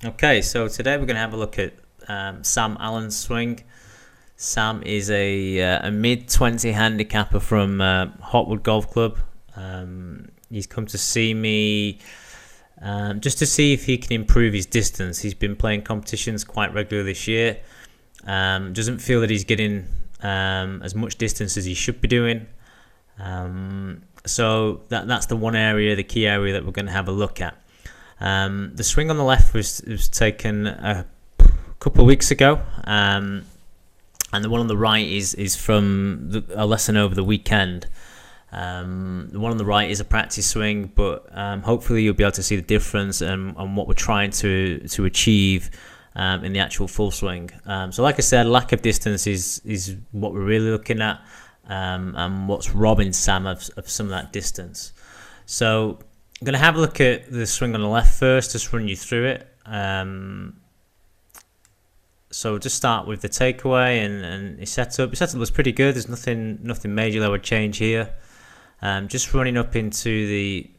Okay, so today we're going to have a look at Sam Allan's swing. Sam is a mid-20 handicapper from Hotwood Golf Club. He's come to see me just to see if he can improve his distance. He's been playing competitions quite regularly this year. Doesn't feel that he's getting as much distance as he should be doing. So that's the one area, the key area that we're going to have a look at. The swing on the left was taken a couple of weeks ago, and the one on the right is from a lesson over the weekend. The one on the right is a practice swing, but hopefully you'll be able to see the difference and what we're trying to achieve in the actual full swing. So like I said, lack of distance is what we're really looking at, and what's robbing Sam of some of that distance. So I'm going to have a look at the swing on the left first, just run you through it. So just start with the takeaway and his setup. His setup looks pretty good. There's nothing major that I would change here. Just running up into the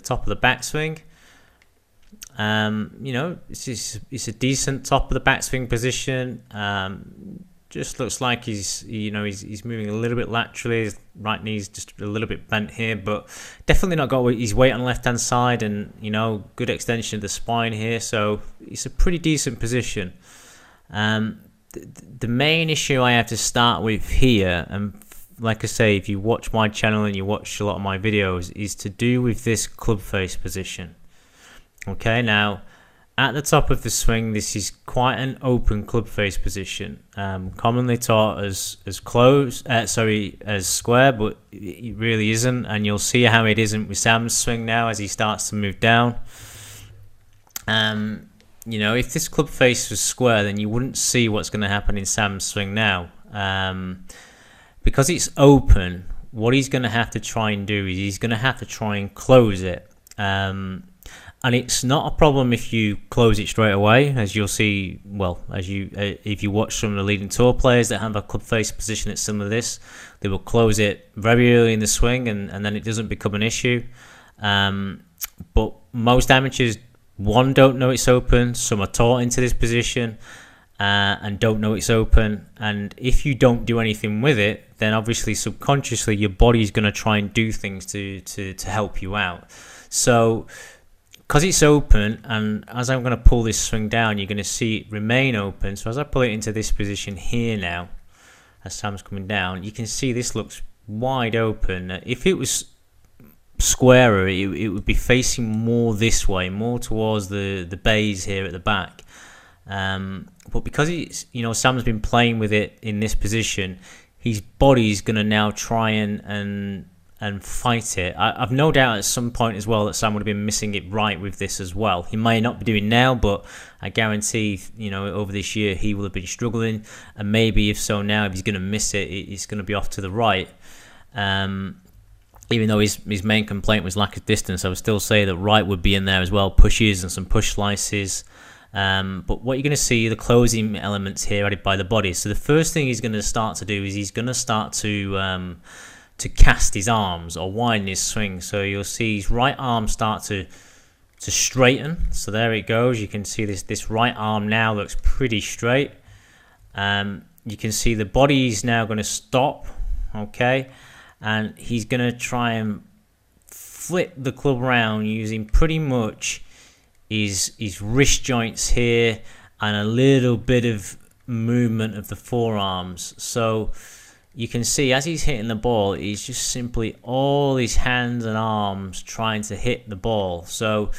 top of the backswing. It's a decent top of the backswing position. Just looks like he's moving a little bit laterally. His right knee's just a little bit bent here, but definitely not got his weight on the left hand side, and good extension of the spine here. So it's a pretty decent position. The main issue I have to start with here, and like I say, if you watch my channel and you watch a lot of my videos, is to do with this club face position. Okay, now at the top of the swing, this is quite an open club face position, commonly taught as square, but it really isn't, and you'll see how it isn't with Sam's swing now as he starts to move down. If this club face was square, then you wouldn't see what's going to happen in Sam's swing now. Because it's open, what he's going to have to try and do is he's going to have to try and close it. And it's not a problem if you close it straight away, as you'll see. Well, if you watch some of the leading tour players that have a club face position at similar to this, they will close it very early in the swing, and then it doesn't become an issue. But most amateurs, don't know it's open. Some are taught into this position and don't know it's open. And if you don't do anything with it, then obviously subconsciously your body's going to try and do things to help you out. So because it's open, and as I'm going to pull this swing down, you're going to see it remain open. So as I pull it into this position here now, as Sam's coming down, you can see this looks wide open. If it was squarer, it would be facing more this way, more towards the bays here at the back. But because it's, Sam's been playing with it in this position, his body's going to now try and fight it. I've no doubt at some point as well that Sam would have been missing it right with this as well. He may not be doing now, but I guarantee, over this year he will have been struggling. And maybe if so now, if he's going to miss it, it's going to be off to the right. Even though his main complaint was lack of distance, I would still say that right would be in there as well. Pushes and some push slices. But what you're going to see, the closing elements here added by the body. So the first thing he's going to start to do is he's going to start to cast his arms or widen his swing. So you'll see his right arm start to straighten. So there it goes. You can see this right arm now looks pretty straight. You can see the body is now going to stop. Okay, and he's going to try and flip the club around using pretty much his wrist joints here and a little bit of movement of the forearms. So you can see as he's hitting the ball, he's just simply all his hands and arms trying to hit the ball. So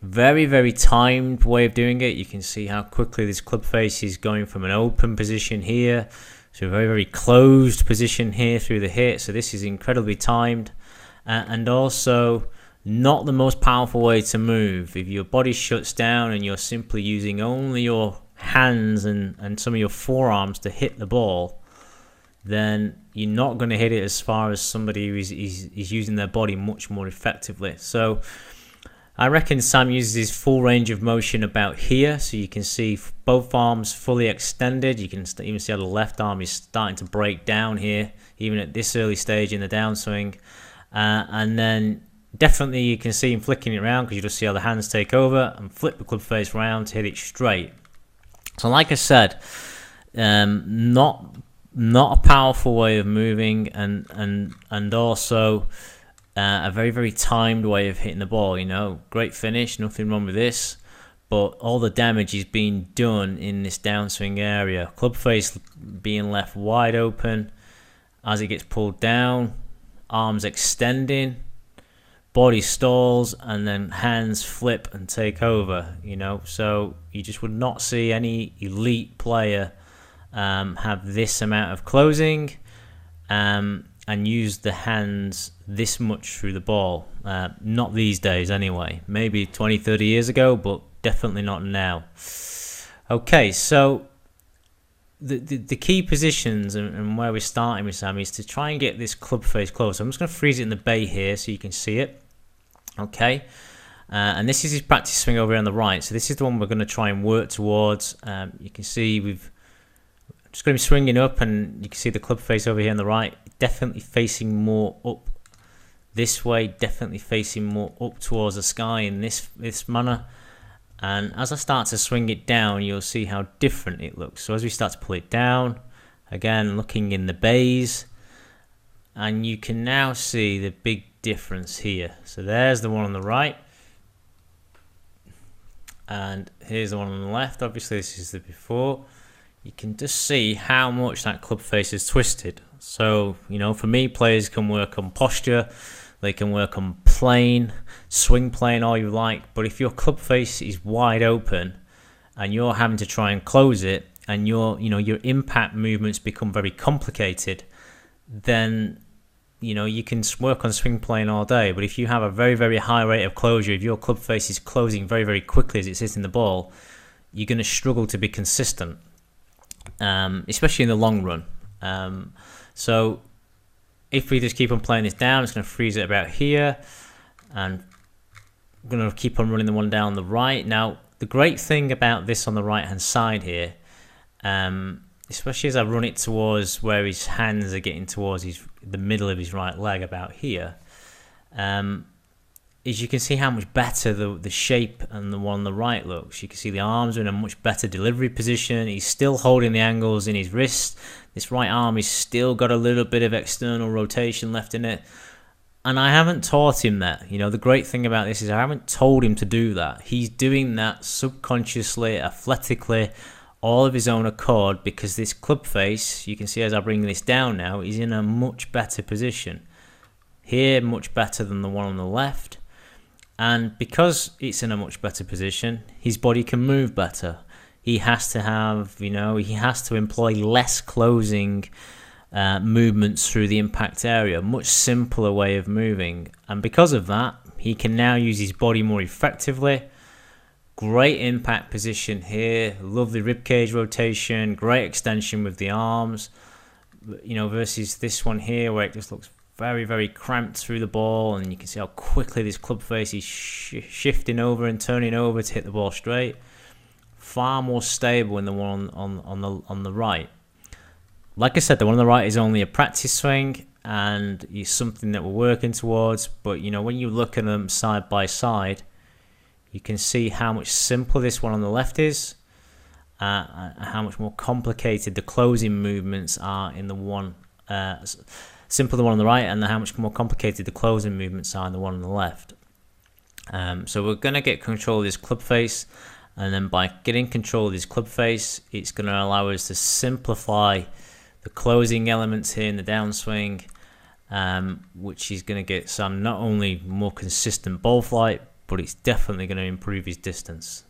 very, very timed way of doing it. You can see how quickly this club face is going from an open position here to a very, very closed position here through the hit. So this is incredibly timed, and also not the most powerful way to move. If your body shuts down and you're simply using only your hands and some of your forearms to hit the ball, then you're not going to hit it as far as somebody who is using their body much more effectively. So I reckon Sam uses his full range of motion about here. So you can see both arms fully extended. You can even see how the left arm is starting to break down here, even at this early stage in the downswing. And then definitely you can see him flicking it around because you just see how the hands take over and flip the club face round to hit it straight. So like I said, not a powerful way of moving, and also a very, very timed way of hitting the ball. You know, great finish, nothing wrong with this, but all the damage is being done in this downswing area. Club face being left wide open as it gets pulled down, arms extending, body stalls, and then hands flip and take over. You know, so you just would not see any elite player have this amount of closing and use the hands this much through the ball. Not these days anyway. Maybe 20, 30 years ago, but definitely not now. Okay, so the key positions and where we're starting with Sam is to try and get this club face close. So I'm just going to freeze it in the bay here so you can see it. Okay, and this is his practice swing over here on the right. So this is the one we're going to try and work towards. You can see we've just going to be swinging up, and you can see the club face over here on the right, definitely facing more up this way, definitely facing more up towards the sky in this manner. And as I start to swing it down, you'll see how different it looks. So as we start to pull it down, again looking in the bays, and you can now see the big difference here. So there's the one on the right, and here's the one on the left. Obviously this is the before. You can just see how much that club face is twisted. So, you know, for me, players can work on posture, they can work on plane, swing plane, all you like. But if your club face is wide open and you're having to try and close it, and your impact movements become very complicated, then, you know, you can work on swing plane all day. But if you have a very, very high rate of closure, if your club face is closing very, very quickly as it's hitting the ball, you're going to struggle to be consistent. Especially in the long run. So if we just keep on playing this down, it's going to freeze it about here, and I'm going to keep on running the one down the right. Now, the great thing about this on the right hand side here, especially as I run it towards where his hands are getting towards the middle of his right leg about here, is you can see how much better the shape and the one on the right looks. You can see the arms are in a much better delivery position. He's still holding the angles in his wrist. This right arm is still got a little bit of external rotation left in it. And I haven't taught him that. You know, the great thing about this is I haven't told him to do that. He's doing that subconsciously, athletically, all of his own accord, because this club face, you can see as I bring this down now, is in a much better position. Here, much better than the one on the left. And because it's in a much better position, his body can move better. He has to have, he has to employ less closing movements through the impact area. Much simpler way of moving. And because of that, he can now use his body more effectively. Great impact position here. Lovely ribcage rotation. Great extension with the arms. You know, versus this one here where it just looks very, very cramped through the ball, and you can see how quickly this club face is shifting over and turning over to hit the ball straight. Far more stable in the one on the right. Like I said, the one on the right is only a practice swing, and it's something that we're working towards. But you know, when you look at them side by side, you can see how much simpler this one on the left is, how much more complicated the closing movements are in the one. Simpler the one on the right, and how much more complicated the closing movements are in the one on the left. So we're going to get control of this club face, and then by getting control of this club face, it's going to allow us to simplify the closing elements here in the downswing, which is going to get Sam not only more consistent ball flight, but it's definitely going to improve his distance.